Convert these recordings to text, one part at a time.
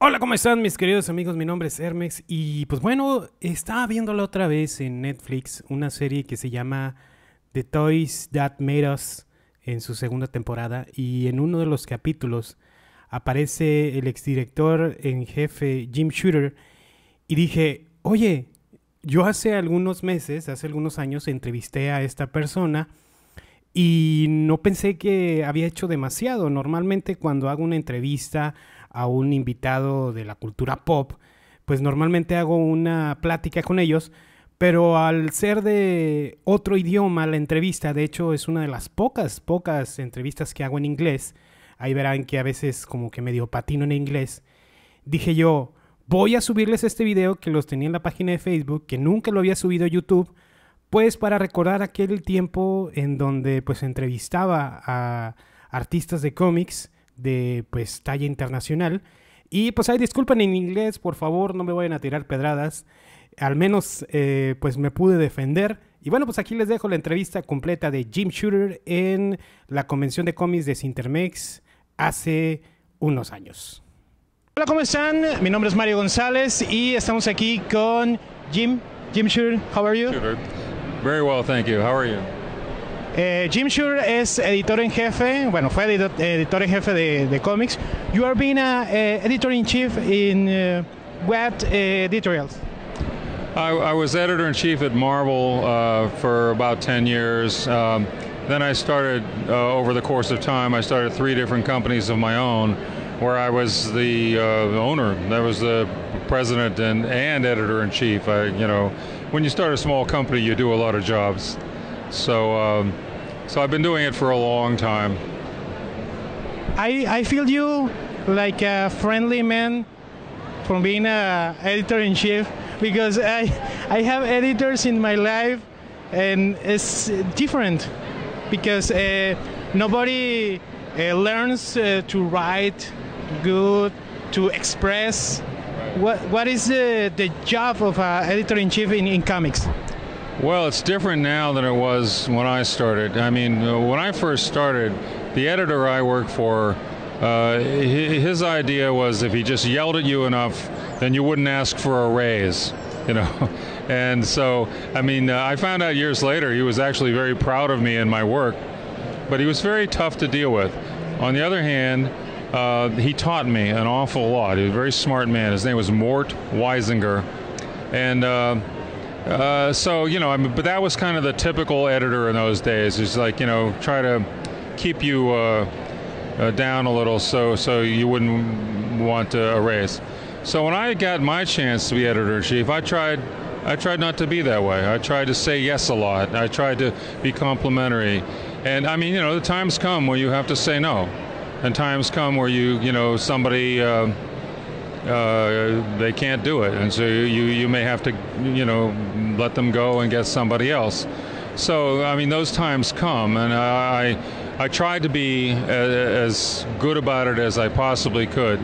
Hola, ¿cómo están mis queridos amigos? Mi nombre es Hermex y pues bueno, estaba viéndola otra vez en Netflix, una serie que se llama The Toys That Made Us en su segunda temporada, y en uno de los capítulos aparece el exdirector en jefe Jim Shooter y dije, oye, yo hace algunos meses, hace algunos años entrevisté a esta persona y no pensé que había hecho demasiado. Normalmente cuando hago una entrevista a un invitado de la cultura pop, pues normalmente hago una plática con ellos, pero al ser de otro idioma la entrevista, de hecho es una de las pocas entrevistas que hago en inglés, ahí verán que a veces como que medio patino en inglés, dije yo, voy a subirles este video que los tenía en la página de Facebook, que nunca lo había subido a YouTube, pues para recordar aquel tiempo en donde pues entrevistaba a artistas de cómics de pues talla internacional. Y pues ahí disculpen en inglés, por favor, no me vayan a tirar pedradas. Al menos pues me pude defender. Y bueno, pues aquí les dejo la entrevista completa de Jim Shooter en la Convención de cómics de Intermex hace unos años. Hola, ¿cómo están? Mi nombre es Mario González y estamos aquí con Jim Shooter. How are you? Shooter. Very well, thank you. How are you? Jim Shooter es editor en jefe, bueno, fue editor en jefe de cómics. You are being editor-in-chief in what editorials? I was editor-in-chief at Marvel for about 10 years. Then I started, over the course of time, I started 3 different companies of my own where I was the owner. I was the president and editor-in-chief. You know, when you start a small company, you do a lot of jobs. So I've been doing it for a long time. I feel you like a friendly man from being a editor-in-chief, because I have editors in my life and it's different because nobody learns to write good, to express. What is the job of an editor-in-chief in comics? Well, it's different now than it was when I started. I mean, when I first started, the editor I worked for, his idea was if he just yelled at you enough, then you wouldn't ask for a raise, you know. And so, I mean, I found out years later he was actually very proud of me and my work, but he was very tough to deal with. On the other hand, he taught me an awful lot. He was a very smart man. His name was Mort Weisinger. And so, you know, I mean, but that was kind of the typical editor in those days. It's like, you know, try to keep you down a little so you wouldn't want a raise. So when I got my chance to be editor-in-chief, I tried not to be that way. I tried to say yes a lot. I tried to be complimentary. And I mean, you know, the times come where you have to say no. And times come where you know, somebody, they can't do it, and so you may have to, you know, let them go and get somebody else. So I mean, those times come, and I tried to be as good about it as I possibly could,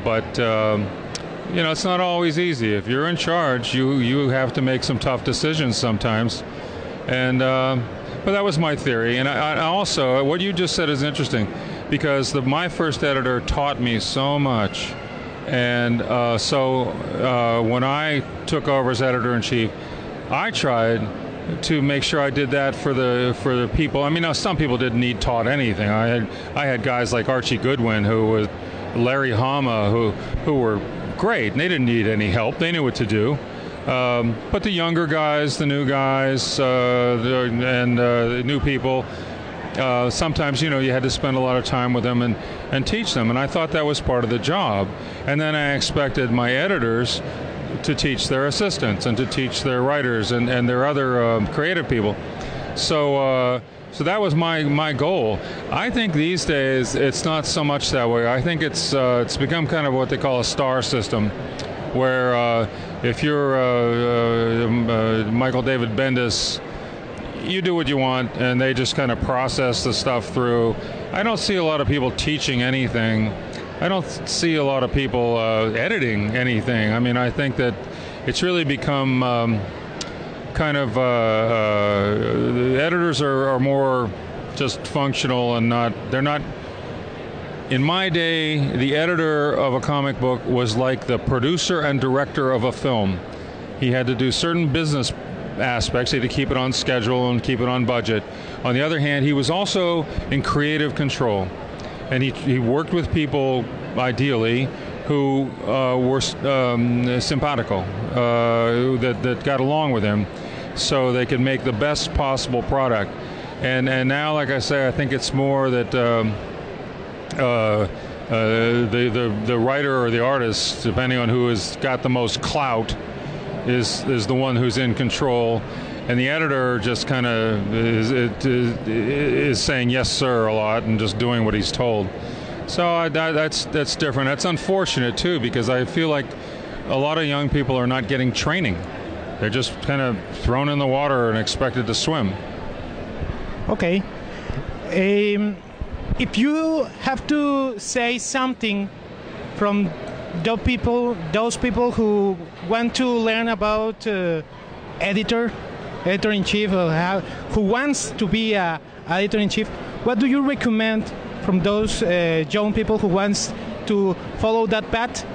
but you know, it's not always easy. If you're in charge, you have to make some tough decisions sometimes, and but that was my theory. And I also, what you just said is interesting, because my first editor taught me so much. And so when I took over as editor-in-chief, I tried to make sure I did that for the people. I mean, now some people didn't need taught anything. I had guys like Archie Goodwin, who was Larry Hama, who were great, and they didn't need any help. They knew what to do. But the younger guys, the new guys, and the new people, sometimes, you know, you had to spend a lot of time with them and teach them, and I thought that was part of the job. And then I expected my editors to teach their assistants and to teach their writers and their other creative people. So that was my goal. I think these days it's not so much that way. I think it's become kind of what they call a star system, where if you're Michael David Bendis, you do what you want, and they just kind of process the stuff through. I don't see a lot of people teaching anything. I don't see a lot of people editing anything. I mean, I think that it's really become kind of the editors are more just functional and they're not In my day, the editor of a comic book was like the producer and director of a film. He had to do certain business aspects. He had to keep it on schedule and keep it on budget. On the other hand, he was also in creative control. And he worked with people, ideally, who were simpatico, that got along with him, so they could make the best possible product. And now, like I say, I think it's more that the writer or the artist, depending on who has got the most clout, is the one who's in control, and the editor just kind of is saying yes sir a lot and just doing what he's told. So that's different. That's unfortunate too, because I feel like a lot of young people are not getting training. They're just kind of thrown in the water and expected to swim. Okay. If you have to say something from those people who want to learn about editor-in-chief, who wants to be a editor-in-chief, what do you recommend from those young people who wants to follow that path?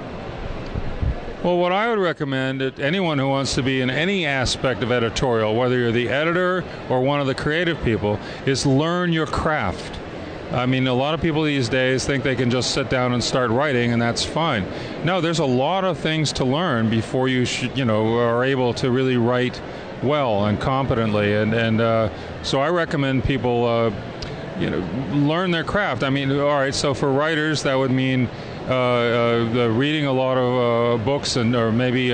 Well, what I would recommend to anyone who wants to be in any aspect of editorial, whether you're the editor or one of the creative people, is learn your craft. I mean, a lot of people these days think they can just sit down and start writing, and that's fine. No, there's a lot of things to learn before you are able to really write well and competently. And so I recommend people, learn their craft. I mean, all right. So for writers, that would mean reading a lot of books or maybe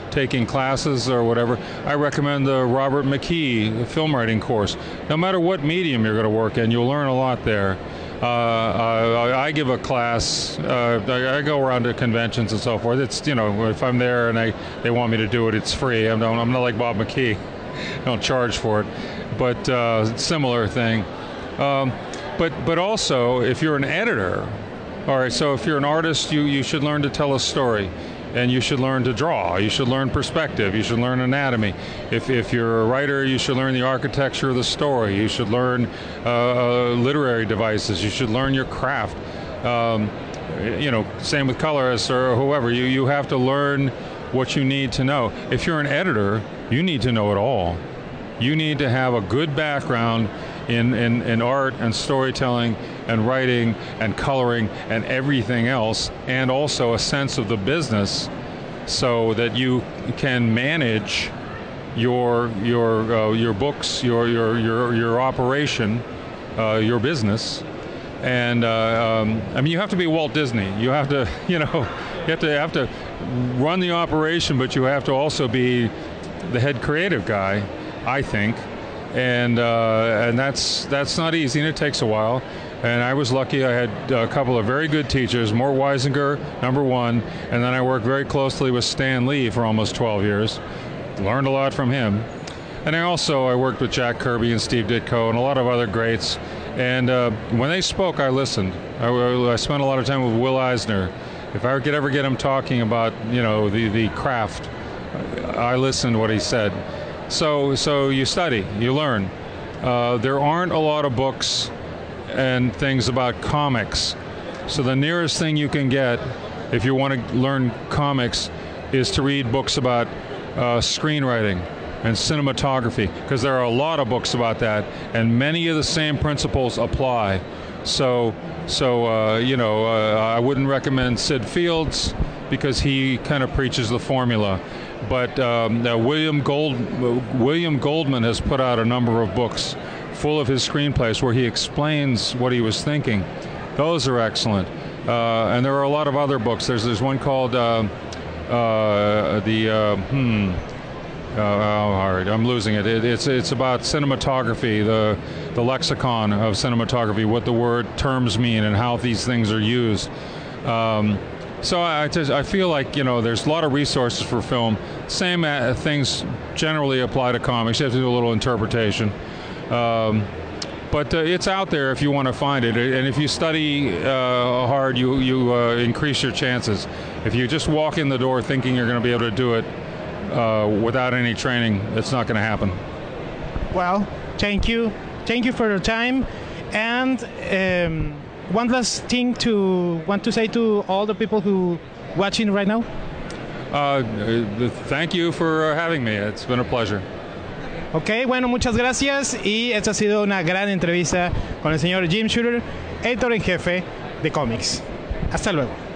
taking classes or whatever. I recommend the Robert McKee film writing course. No matter what medium you're going to work in, you'll learn a lot there. I give a class. I go around to conventions and so forth. It's, if I'm there and they want me to do it, it's free. I'm not like Bob McKee. I don't charge for it. But similar thing. But also, if you're an editor, all right, so if you're an artist, you should learn to tell a story, and you should learn to draw. You should learn perspective. You should learn anatomy. If you're a writer, you should learn the architecture of the story. You should learn literary devices. You should learn your craft. Same with colorists or whoever. You have to learn what you need to know. If you're an editor, you need to know it all. You need to have a good background in art and storytelling and writing and coloring and everything else, and also a sense of the business, so that you can manage your books, your operation, your business. And I mean, you have to be Walt Disney. You have to, you have to run the operation, but you have to also be the head creative guy, I think. And that's not easy, and it takes a while. And I was lucky. I had a couple of very good teachers. Mort Weisinger, #1, and then I worked very closely with Stan Lee for almost 12 years. Learned a lot from him. And I worked with Jack Kirby and Steve Ditko and a lot of other greats. And when they spoke, I listened. I spent a lot of time with Will Eisner. If I could ever get him talking about the craft, I listened to what he said. So you study, you learn. There aren't a lot of books and things about comics. So the nearest thing you can get, if you want to learn comics, is to read books about screenwriting and cinematography, because there are a lot of books about that, and many of the same principles apply. So I wouldn't recommend Sid Fields, because he kind of preaches the formula. But William Goldman has put out a number of books full of his screenplays where he explains what he was thinking. Those are excellent. And there are a lot of other books. There's one called I'm losing it. It's about cinematography, the lexicon of cinematography, what the word terms mean and how these things are used. So I feel like there's a lot of resources for film. Same things generally apply to comics. You have to do a little interpretation, but it's out there if you want to find it. And if you study hard, you increase your chances. If you just walk in the door thinking you're going to be able to do it without any training, it's not going to happen. Well, thank you for your time, and one last thing to want to say to all the people who watching right now? Thank you for having me. It's been a pleasure. Ok, bueno, muchas gracias y esta ha sido una gran entrevista con el señor Jim Shooter, editor en jefe de cómics. Hasta luego.